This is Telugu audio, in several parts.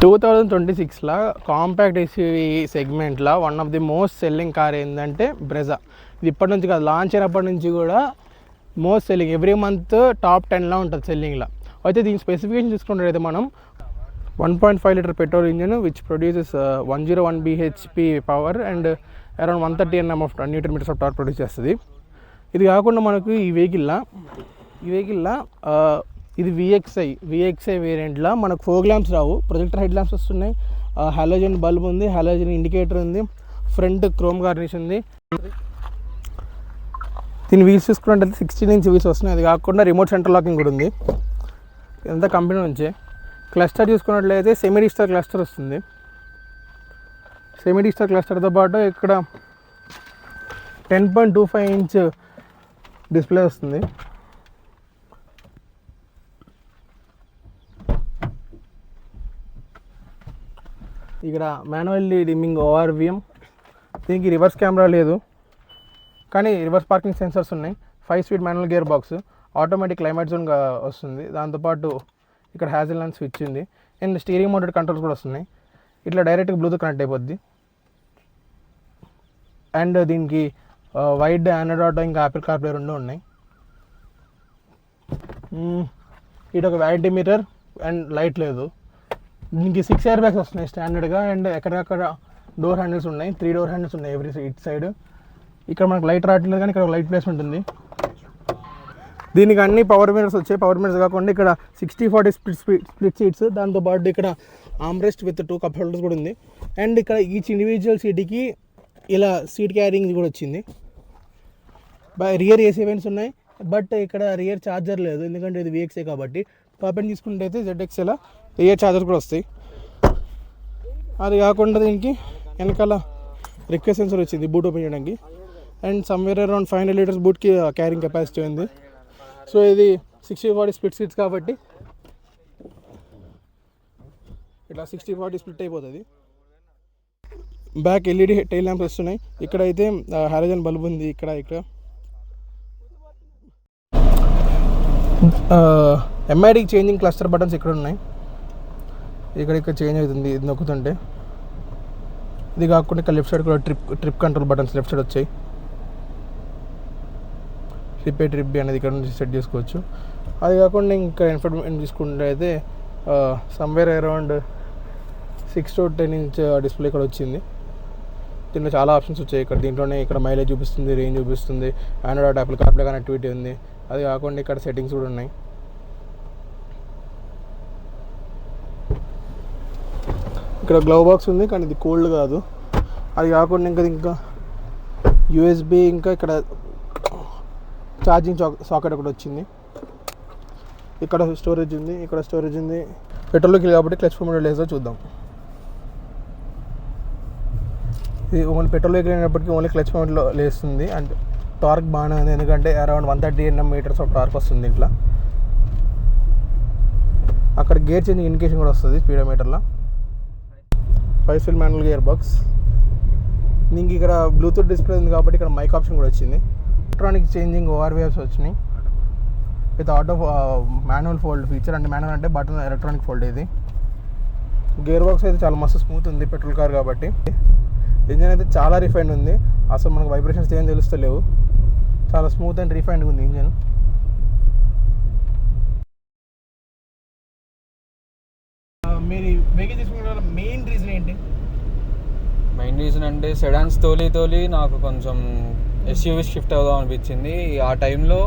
2026లో కాంపాక్ట్ ఎస్యూవీ సెగ్మెంట్లో one of the most selling car ఏంటంటే బ్రెజా. ఇది ఇప్పటి నుంచి కాదు, లాంచ్ అయినప్పటి నుంచి కూడా most selling, every month top 10లో ఉంటుంది సెల్లింగ్లో. అయితే దీని స్పెసిఫికేషన్ చూసుకున్నట్లయితే మనం 1.5 litre petrol engine which produces 101 bhp power and around 130 Nm of newton metres of torque produce చేస్తుంది. ఇది కాకుండా మనకు ఈ వెహికల్లో ఇది విఎక్స్ఐ వేరియంట్లో మనకు ఫోగ్ ల్యాంప్స్ రావు, ప్రొజెక్టర్ హెడ్ ల్యాంప్స్ వస్తున్నాయి, హాలోజన్ బల్బ్ ఉంది, హాలోజన్ ఇండికేటర్ ఉంది, ఫ్రంట్ క్రోమ్ గార్నిష్ ఉంది. దీని వీల్స్ చూసుకున్నట్లయితే 16 ఇంచ్ వీల్స్ వస్తున్నాయి. అది కాకుండా రిమోట్ సెంటర్ లాకింగ్ కూడా ఉంది, ఇదంతా కంపెనీ నుంచే. క్లస్టర్ చూసుకున్నట్లయితే సెమీ డిజిటల్ క్లస్టర్ వస్తుంది. సెమీ డిజిటల్ క్లస్టర్తో పాటు ఇక్కడ 10.25 ఇంచ్ డిస్ప్లే వస్తుంది. ఇక్కడ మాన్యువల్లీ డిమ్మింగ్ ORVM, దీనికి రివర్స్ కెమెరా లేదు కానీ రివర్స్ పార్కింగ్ సెన్సర్స్ ఉన్నాయి. 5 speed manual gear box, automatic climate జోన్గా వస్తుంది. దాంతోపాటు ఇక్కడ హ్యాజిల్లాండ్ స్విచ్ ఉంది అండ్ స్టీరింగ్ మౌంటెడ్ కంట్రోల్స్ కూడా వస్తున్నాయి. ఇట్లా డైరెక్ట్గా బ్లూటూత్ కనెక్ట్ అయిపోద్ది. అండ్ దీనికి వైడ్ ఆండ్రాయిడ్ ఆటో ఇంకా యాపిల్ కార్ప్లే రెండు ఉన్నాయి. ఇటు ఒక వ్యానిటీ మిర్రర్ అండ్ లైట్ లేదు. దీనికి 6 ఎయిర్ బ్యాగ్స్ వస్తున్నాయి స్టాండర్డ్గా అండ్ ఎక్కడెక్కడ డోర్ హ్యాండిల్స్ ఉన్నాయి, 3 డోర్ హ్యాండిల్స్ ఉన్నాయి ఎవ్రీ సైడ్. ఇక్కడ మనకు లైట్ రావట్లేదు కానీ ఇక్కడ లైట్ ప్లేస్మెంట్ ఉంది. దీనికి అన్ని పవర్ మిర్రర్స్ వచ్చాయి. పవర్ మిర్రర్స్ కాకుండా ఇక్కడ 60/40 స్ప్లిట్ సీట్స్, దాంతోపాటు ఇక్కడ ఆమ్రెస్ట్ విత్ 2 కప్ హోల్డర్స్ కూడా ఉంది. అండ్ ఇక్కడ ఈచ్ ఇండివిజువల్ సీట్కి ఇలా సీట్ క్యారింగ్ కూడా వచ్చింది. రియర్ ఏసీ వెంట్స్ ఉన్నాయి, బట్ ఇక్కడ రియర్ ఛార్జర్ లేదు ఎందుకంటే ఇది VXA కాబట్టి. టాప్ ఎండ్ తీసుకుంటే అయితే ZXలో రియర్ ఛార్జర్ కూడా వస్తాయి. అది కాకుండా దీనికి వెనకాల రిక్వెస్ట్ సెన్సర్ వచ్చింది బూట్ ఓపెన్ చేయడానికి. అండ్ సమ్వేర్ అరౌండ్ 500 లీటర్స్ బూట్కి క్యారింగ్ కెపాసిటీ ఉంది. సో ఇది 60/40 స్ప్లిట్ సీట్స్ కాబట్టి ఇట్లా 60/40 స్ప్లిట్ అయిపోతుంది. బ్యాక్ LED టైల్ ల్యాంప్స్ వస్తున్నాయి. ఇక్కడైతే హాలోజన్ బల్బ్ ఉంది. ఇక్కడ MIDకి చేంజింగ్ క్లస్టర్ బటన్స్ ఇక్కడ ఉన్నాయి. ఇక్కడ చేంజ్ అవుతుంది ఇది నొక్కుతుంటే. ఇది కాకుండా ఇక్కడ లెఫ్ట్ సైడ్ కూడా trip control buttons left side వచ్చాయి. ట్రిప్ B అనేది ఇక్కడ నుంచి సెట్ చేసుకోవచ్చు. అది కాకుండా ఇంకా ఇన్ఫర్మేషన్ తీసుకుంటే అయితే somewhere around 6 to 10 inch display ఇక్కడ వచ్చింది. దీంట్లో చాలా ఆప్షన్స్ వచ్చాయి. దీంట్లోనే ఇక్కడ మైలేజ్ చూపిస్తుంది, రేంజ్ చూపిస్తుంది, ఆండ్రాయిడ్ యాపిల్ కార్ప్లే కనెక్టివిటీ ఉంది. అది కాకుండా ఇక్కడ సెట్టింగ్స్ కూడా ఉన్నాయి. ఇక్కడ గ్లవ్ బాక్స్ ఉంది కానీ ఇది కోల్డ్ కాదు. అది కాకుండా ఇంకా USB, ఇంకా ఇక్కడ ఛార్జింగ్ సాకెట్ కూడా వచ్చింది. ఇక్కడ స్టోరేజ్ ఉంది, ఇక్కడ స్టోరేజ్ ఉంది. పెట్రోల్కి కాబట్టి క్లచ్ మోడ్ లేదో చూద్దాం. ఇది ఓన్లీ పెట్రోల్ వెహికల్ అయినప్పటికీ ఓన్లీ క్లచ్ మోడ్లో లేస్తుంది. అండ్ టార్క్ బాగానే ఉంది ఎందుకంటే అరౌండ్ 130 Nm ఆఫ్ టార్క్ వస్తుంది ఇట్లా. అక్కడ గేర్ చేంజింగ్ ఇండికేషన్ కూడా వస్తుంది స్పీడోమీటర్లో. 5 స్పీడ్ మాన్యువల్ గేర్ బాక్స్. దీనికి ఇక్కడ బ్లూటూత్ డిస్ప్లే ఉంది కాబట్టి ఇక్కడ మైక్ ఆప్షన్ కూడా వచ్చింది. ఎలక్ట్రానిక్ చేంజింగ్ ORVMs వచ్చినాయి with auto manual fold feature. అంటే మాన్యువల్ అంటే బటన్ ఎలక్ట్రానిక్ ఫోల్డ్. ఇది గేర్ బాక్స్ అయితే చాలా మస్తు స్మూత్ ఉంది పెట్రోల్ కార్ కాబట్టి. ఇంజన్ అయితే చాలా రిఫైండ్ ఉంది, అసలు మనకు వైబ్రేషన్స్ ఏం తెలుస్తలేవు. చాలా స్మూత్ అండ్ రిఫైండ్ ఉంది ఇంజన్. మీరు వెహికల్ తీసుకున్న మెయిన్ రీజన్ ఏంటి? మెయిన్ రీజన్ అంటే సెడాన్స్ తోలి నాకు కొంచెం SUV షిఫ్ట్ అవుదాం అనిపించింది. ఆ టైంలో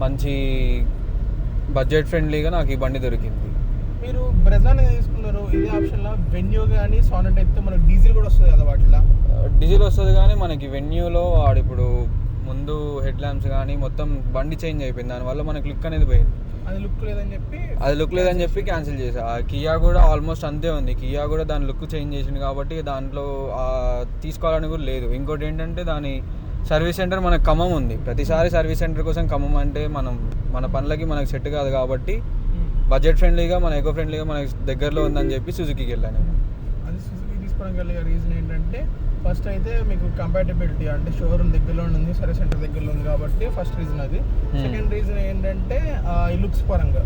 మంచి బడ్జెట్ ఫ్రెండ్లీగా నాకు ఈ బండి దొరికింది. మీరు బ్రెజానే తీసుకున్నారు, ఇదే ఆప్షన్లో వెన్యూ కానీ సానెట్ అయితే మనకు డీజిల్ కూడా వస్తుంది కదా. వాటిలో డీజిల్ వస్తుంది కానీ మనకి వెన్యూలో ఇప్పుడు ముందు హెడ్ ల్యాంప్స్ కానీ మొత్తం బండి చేంజ్ అయిపోయింది. దానివల్ల మనకి లుక్ అనేది పోయింది. అది లుక్ లేదని చెప్పి క్యాన్సిల్ చేసా. కియా కూడా ఆల్మోస్ట్ అంతే ఉంది. కియా కూడా దాని లుక్ చేంజ్ చేసింది కాబట్టి దాంట్లో తీసుకోవాలని కూడా లేదు. ఇంకోటి ఏంటంటే దాని సర్వీస్ సెంటర్ మనకు ఖమ్మం ఉంది. ప్రతిసారి సర్వీస్ సెంటర్ కోసం ఖమ్మం అంటే మన పనులకి మనకు సెట్ కాదు కాబట్టి బడ్జెట్ ఫ్రెండ్లీగా మన ఎకో ఫ్రెండ్లీగా మనకి దగ్గరలో ఉందని చెప్పి సుజుకీకి వెళ్ళాను. అది సుజుకీ తీసుకోవడానికి వెళ్ళే రీజన్ ఏంటంటే ఫస్ట్ అయితే మీకు కంపాటబిలిటీ అంటే షోరూమ్ దగ్గరలో ఉంది, సర్వీస్ సెంటర్ దగ్గరలో ఉంది కాబట్టి ఫస్ట్ రీజన్ అది. సెకండ్ రీజన్ ఏంటంటే ఈ లుక్స్ పరంగా.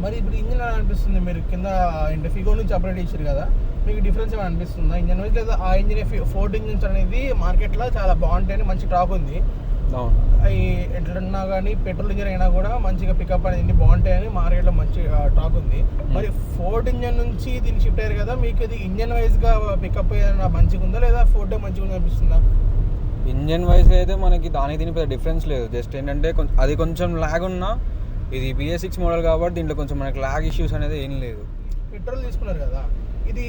మరి ఇప్పుడు ఇంజిన్ ఎలా అనిపిస్తుంది? మీరు కింద అంటే ఫిగో నుంచి అప్డేట్ చేశారు కదా, మీకు డిఫరెన్స్ ఏమైనా అనిపిస్తుందా ఇంజన్ వైజ్? లేదా ఆ ఇంజిన్ ఫోర్డ్ ఇంజిన్స్ అనేది మార్కెట్లో చాలా బాగుంటాయని మంచి టాక్ ఉంది. అవి ఎట్లన్నా కానీ పెట్రోల్ ఇంజిన్ అయినా కూడా మంచిగా పికప్ అనేది బాగుంటాయని మార్కెట్లో మంచి టాక్ ఉంది. మరి ఫోర్డ్ ఇంజిన్ నుంచి దీన్ని షిఫ్ట్ అయ్యారు కదా, మీకు ఇది ఇంజన్ వైజ్గా పికప్ ఏదైనా మంచిగా ఉందా లేదా ఫోర్డ్ మంచిగా ఉందా అనిపిస్తుందా? ఇంజన్ వైజ్ అయితే మనకి దానికి దీనికి పెద్ద డిఫరెన్స్ లేదు. జస్ట్ ఏంటంటే అది కొంచెం ల్యాగ్ ఉన్నా, ఇది BS6 మోడల్ కాబట్టి దీంట్లో కొంచెం మనకి ల్యాగ్ ఇష్యూస్ అనేది ఏం లేదు. పెట్రోల్ తీసుకున్నారు కదా, ఇది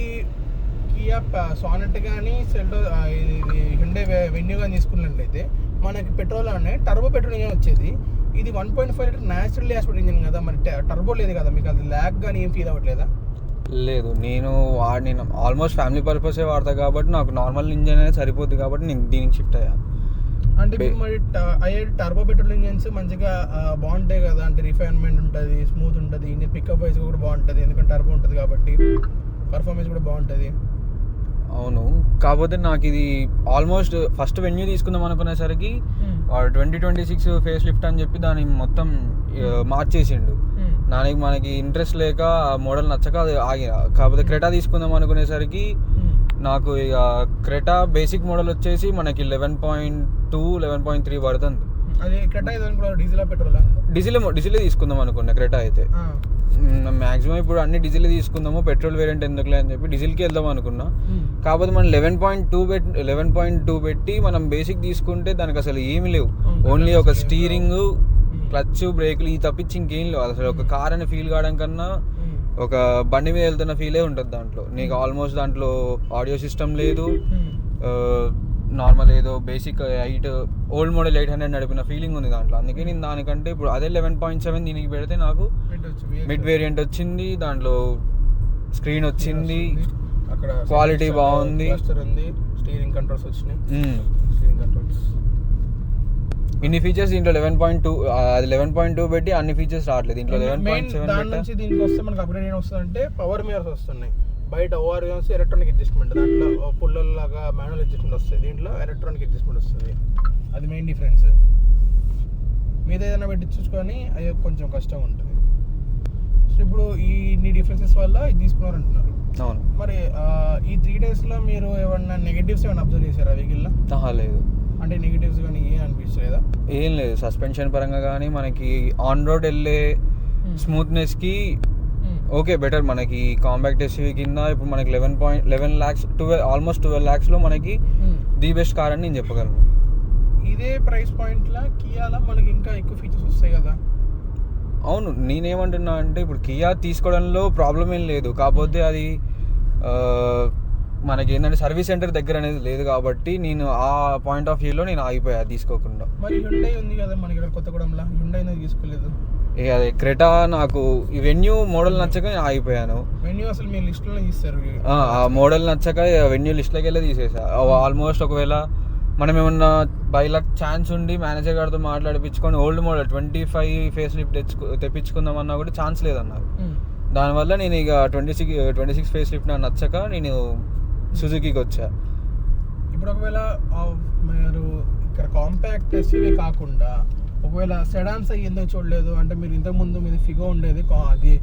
కియా సానెట్ కానీ సెల్టో ఇది హ్యుండై వెన్యూ కానీ తీసుకున్నట్లయితే మనకి పెట్రోల్ అనే టర్బో పెట్రోల్ ఇంజన్ వచ్చేది. ఇది 1.5 లీటర్ న్యాచురల్ యాస్పెక్ట్ ఇంజన్ కదా, మరి టర్బో లేదు కదా, మీకు అది ల్యాగ్ కానీ ఏం ఫీల్ అవ్వట్లేదా? లేదు, నేను ఆల్మోస్ట్ ఫ్యామిలీ పర్పసే వాడతా కాబట్టి నాకు నార్మల్ ఇంజన్ అనేది సరిపోద్ది కాబట్టి నేను దీనికి షిఫ్ట్ అయ్యాను. అంటే మరి టర్బో పెట్రోల్ ఇంజన్స్ మంచిగా బాగుంటాయి కదా, అంటే రిఫైన్మెంట్ ఉంటుంది, స్మూత్ ఉంటుంది, ఇంజన్ పికప్ వైజ్ కూడా బాగుంటుంది, ఎందుకంటే టర్బో ఉంటుంది కాబట్టి పర్ఫార్మెన్స్ కూడా బాగుంటుంది. అవును, కాకపోతే నాకు ఇది ఆల్మోస్ట్ ఫస్ట్ వెన్యూ తీసుకుందాం అనుకునేసరికి 2026 ఫేస్ లిఫ్ట్ అని చెప్పి దాన్ని మొత్తం మార్చేసిండు. దానికి మనకి ఇంట్రెస్ట్ లేక ఆ మోడల్ నచ్చక అది ఆగిన. కాకపోతే క్రెటా తీసుకుందాం అనుకునేసరికి నాకు ఇక క్రెటా బేసిక్ మోడల్ వచ్చేసి మనకి 11.2 11.3 పడుతుంది. అది క్రెటా డీజిల్ పెట్రోలా? డీజిలే తీసుకుందాం అనుకున్నా క్రెటా అయితే. మ్యాక్సిమం ఇప్పుడు అన్ని డీజిల్ తీసుకుందాము, పెట్రోల్ వేరియంట్ ఎందుకులే అని చెప్పి డీజిల్కి వెళ్దాం అనుకున్నా. కాకపోతే మనం 11.2 పెట్టి మనం బేసిక్ తీసుకుంటే దానికి అసలు ఏమి లేవు. ఓన్లీ ఒక స్టీరింగ్, క్లచ్, బ్రేకులు ఈ తప్పించి ఇంకేం లేవు. అసలు ఒక కార్ అని ఫీల్ కావడం కన్నా ఒక బండి మీద వెళ్తున్న ఫీలే ఉంటుంది దాంట్లో. నీకు ఆల్మోస్ట్ దాంట్లో ఆడియో సిస్టమ్ లేదు, నార్మల్ ఏదో బేసిక్ ఓల్డ్ మోడల్ 800 నడిపిన ఫీలింగ్ ఉంది దాంట్లో. అందుకే నేను దానికంటే ఇప్పుడు అదే 11.7 దీనికి పెడితే నాకు మిడ్ వేరియంట్ వచ్చింది, దాంట్లో స్క్రీన్ వచ్చింది, అక్కడ క్వాలిటీ బాగుంది, స్టీరింగ్ కంట్రోల్స్ వచ్చినాయి. ఇన్ని ఫీచర్స్ దీంట్లో 11.2 అది 11.2 పెట్టి అన్ని ఫీచర్స్ రావట్లేదు దీంట్లో 11.7. దాని నుంచి దీనికి వస్తే మనకు అప్డేట్ ఏం వస్తుందంటే పవర్ మిరర్స్ వస్తున్నాయి. బయట ORVMs ఎలక్ట్రానిక్ అడ్జస్ట్మెంట్, దాంట్లో పుల్లలాగా మాన్యువల్ అడ్జస్ట్మెంట్ వస్తుంది, దీంట్లో ఎలక్ట్రానిక్ అడ్జస్ట్మెంట్ వస్తుంది. అది మెయిన్ డిఫరెన్స్. మీద ఏదైనా పెట్టి చూసుకొని అది కొంచెం కష్టం ఉంటుంది. సో ఇప్పుడు ఈ డిఫరెన్సెస్ వల్ల ఇది తీసుకున్నారు అంటున్నారు. అవును. మరి ఈ 3 daysలో మీరు ఏమన్నా నెగటివ్స్ ఏమైనా అబ్జర్వ్ చేశారా వెహికల్లో? లేదు. అంటే నెగటివ్స్ కానీ ఏం అనిపించలేదా? ఏం లేదు. సస్పెన్షన్ పరంగా కానీ మనకి ఆన్ రోడ్ వెళ్ళే స్మూత్నెస్కి ఓకే బెటర్. మనకి కాంపాక్ట్ SUV కింద ఇప్పుడు మనకి 11 lakhs ఆల్మోస్ట్ 12 lakhsలో మనకి ది బెస్ట్ కార్ అని నేను చెప్పగలను. ఇదే ప్రైస్ పాయింట్లో కియాలో మనకి ఇంకా ఎక్కువ ఫీచర్స్ వస్తాయి కదా? అవును, నేనేమంటున్నా అంటే ఇప్పుడు కియా తీసుకోవడంలో ప్రాబ్లం ఏం లేదు. కాకపోతే అది మనకి ఏంటంటే సర్వీస్ సెంటర్ దగ్గర అనేది లేదు కాబట్టి నేను ఆ పాయింట్ ఆఫ్ వ్యూలో నేను ఆగిపోయా తీసుకోకుండా. మరి హ్యుండై ఉంది కదా మనకి ఇక్కడ కొత్తగూడెంలో, హ్యుండై తీసుకోలేదు? ఇక అదే క్రెటా నాకు ఈ వెన్యూ మోడల్ నచ్చక నేను ఆగిపోయాను. వెన్యూ అసలు మీ లిస్టులో తీస్తారు, ఆ మోడల్ నచ్చక వెన్యూ లిస్ట్లోకి వెళ్ళి తీసేసా. ఆల్మోస్ట్ ఒకవేళ మనం ఏమన్నా బై లక్ ఛాన్స్ ఉండి మేనేజర్ గారితో మాట్లాడిపించుకొని ఓల్డ్ మోడల్ 25 ఫేస్ లిఫ్ట్ తెప్పించుకుందామన్నా కూడా ఛాన్స్ లేదన్నారు. దానివల్ల నేను ఇక 26 ఫేస్ లిఫ్ట్ నాకు నచ్చక నేను సుజుకీకి వచ్చా. ఇప్పుడు ఒకవేళ మీరు ఇక్కడ కాంపాక్ట్ SUV కాకుండా ఒకవేళ సెడాన్స్ అయ్యి ఎందుకు చూడలేదు అంటే, మీరు ఇంతకుముందు మీది ఫిగో ఉండేది, అది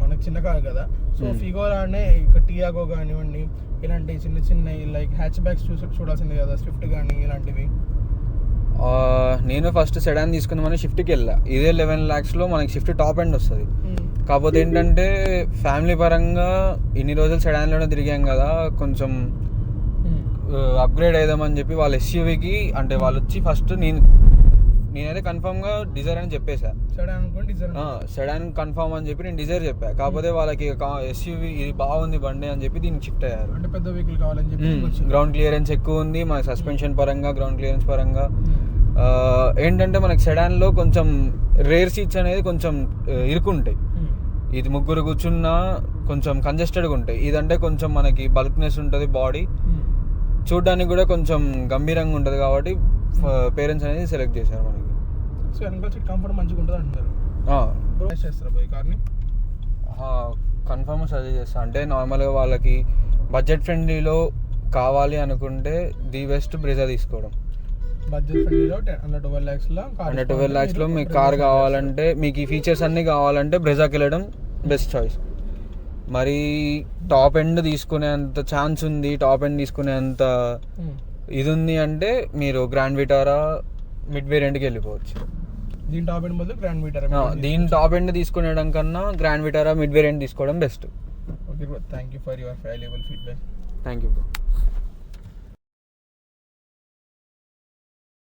మనకి చిన్న కారు కదా, సో ఫిగోలానే ఇక్కడ టియాగో కానివ్వండి ఇలాంటి చిన్న లైక్ హ్యాచ్ బ్యాక్స్ చూడాల్సింది కదా, స్విఫ్ట్ కానీ ఇలాంటివి. నేను ఫస్ట్ సెడాన్ తీసుకుందామని షిఫ్ట్కి వెళ్ళా. ఇదే 11 lakhsలో మనకి షిఫ్ట్ టాప్ ఎండ్ వస్తుంది. కాకపోతే ఏంటంటే ఫ్యామిలీ పరంగా ఇన్ని రోజులు సెడాన్లోనే తిరిగాం కదా, కొంచెం అప్గ్రేడ్ అయిదామని చెప్పి వాళ్ళ SUVకి అంటే వాళ్ళు వచ్చి ఫస్ట్ నేనైతే కన్ఫర్మ్గా డిజైర్ అని చెప్పేసా. సెడాన్ కన్ఫర్మ్ అని చెప్పి నేను డిజైర్ చెప్పా. కాకపోతే వాళ్ళకి SUV ఇది బాగుంది బండి అని చెప్పి దీనికి షిఫ్ట్ అయ్యారు. అంటే పెద్ద వెహికల్ కావాలని చెప్పి గ్రౌండ్ క్లియరెన్స్ ఎక్కువ ఉంది మన సస్పెన్షన్ పరంగా, గ్రౌండ్ క్లియరెన్స్ పరంగా. ఏంటంటే మనకి సెడాన్లో కొంచెం రేర్ సీట్స్ అనేది కొంచెం ఇరుకుంటాయి. ఇది ముగ్గురు కూర్చున్నా కొంచెం కంజెస్టెడ్గా ఉంటాయి. ఇదంటే కొంచెం మనకి బల్క్నెస్ ఉంటుంది, బాడీ చూడడానికి కూడా కొంచెం గంభీరంగా ఉంటుంది కాబట్టి పేరెంట్స్ అనేది సెలెక్ట్ చేశారు మనకి. సో వెనకాల సీట్ కంఫర్ట్ మంచిగా ఉంటుంది అంటున్నారు. చేస్తారా కార్ని? కన్ఫర్మ్ సజెస్ట్ చేస్తా. అంటే నార్మల్గా వాళ్ళకి బడ్జెట్ ఫ్రెండ్లీలో కావాలి అనుకుంటే ది బెస్ట్ బ్రెజా తీసుకోవడం. బడ్జెట్ ఫ్రెండ్లీలో అండర్ 12 lakhsలో అండర్ 12 lakhsలో మీకు కార్ కావాలంటే, మీకు ఈ ఫీచర్స్ అన్నీ కావాలంటే బ్రెజాకి వెళ్ళడం బెస్ట్ చాయిస్. మరి టాప్ ఎండ్ తీసుకునేంత ఛాన్స్ ఉంది, టాప్ ఎండ్ తీసుకునేంత ఇది ఉంది అంటే మీరు గ్రాండ్ విటారా మిడ్ వేరియంట్కి వెళ్ళిపోవచ్చు. దీని టాప్ ఎండ్ బదులు గ్రాండ్ విటారా, దీని టాప్ ఎండ్ తీసుకునేయడం కన్నా గ్రాండ్ విటారా మిడ్ వేరియంట్ తీసుకోవడం best. Okay bro, thank you for your valuable feedback. Thank you bro.